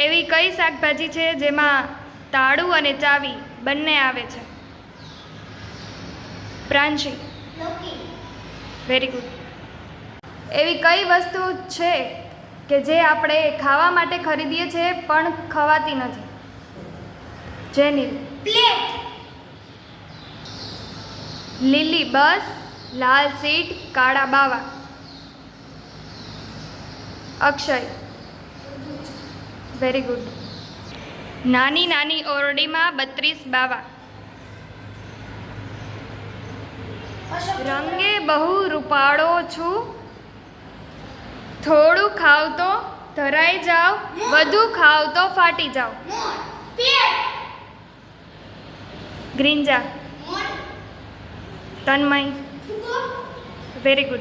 એવી કઈ શાકભાજી છે જેમાં તાળું અને ચાવી બંને આવે છે? પ્રાંશી. Very good. એવી કઈ વસ્તુ છે કે જે આપણે ખાવા માટે ખરીદીએ છીએ પણ ખવાતી નથી? જેનિલ. પ્લેટ. લીલી બસ, લાલ સીટ, કાળા બાવા. અક્ષય. Very good. નાની નાની ઓરડીમાં 32 બાવા. રંગે બહુ રૂપાળો છું, થોડું ખાવ તો ધરાઈ જાવ, વધુ ખાવ તો ફાટી જાવ. ગ્રીંજા. તન્મય. Very good.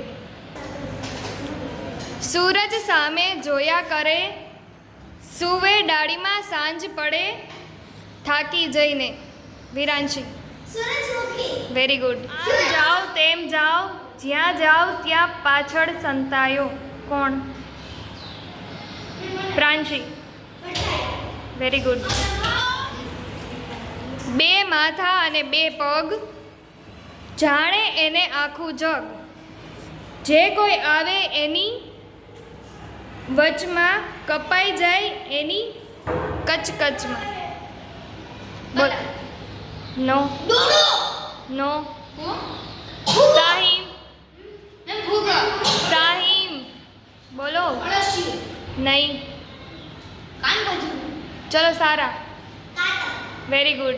સૂરજ સામે જોયા કરે, સુવે ડાળીમાં સાંજ પડે, થાકી જઈને. વિરાંશી. Very good. આમ જાઓ તેમ જાઓ, જ્યાં જાઓ ત્યાં પાછળ સંતાયો. કોણ? પ્રાંશી. Very good. બે માથા અને બે પગ, જાણે એને આખું જગ, જે કોઈ આવે એની વચમાં, કપાઈ જાય એની કચકચમાં. બોલ. નો. નો. સાહિમ. સાહિમ. બોલો. નહીં. ચલો સારા. Very good.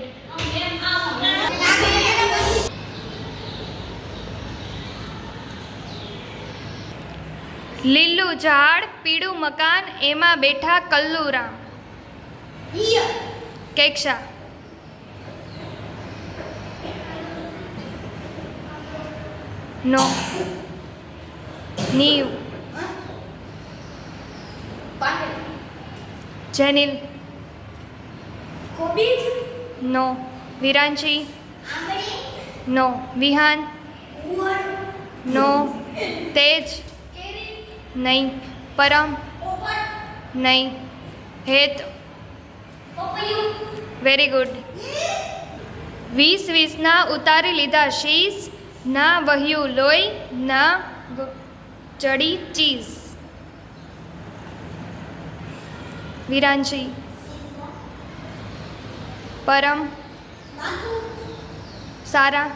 લીલું ઝાડ, પીળું મકાન, એમાં બેઠા કલ્લુરામ. કેક્ષા. નો. નીવ. જેનિલ. નો. વિરાંશી. નો. વિહાન. નો. તેજ. નહીં. પરમ. નહીં. હેત. Very good. 20 ઉતારી લીધા શીશ, ના વહ્યું લોહી, ના ચડી ચીઝ. વિરાંશી. પરમ. સારા.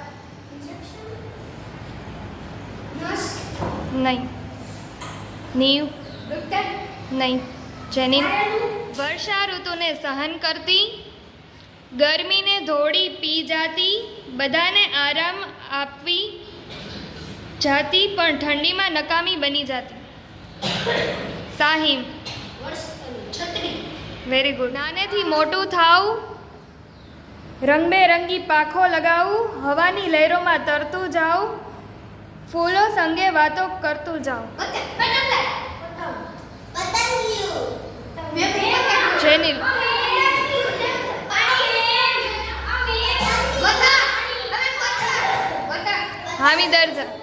નહીં. નીવ. નહીં. જેનિલ. વર્ષા ઋતુને સહન કરતી, ગરમીને ધોળી પી જાતી, બધાને આરામ આપવી જાતી, પણ ઠંડીમાં નકામી બની જાતી. સાહિમ. Very good. નાનેથી મોટું થાવું, રંગબેરંગી પાંખો લગાવું, હવાની લહેરોમાં તરતું જાઉં, ફૂલો સંગે વાતો કરતું જાઉં. જેનિલ. હામી દરજા.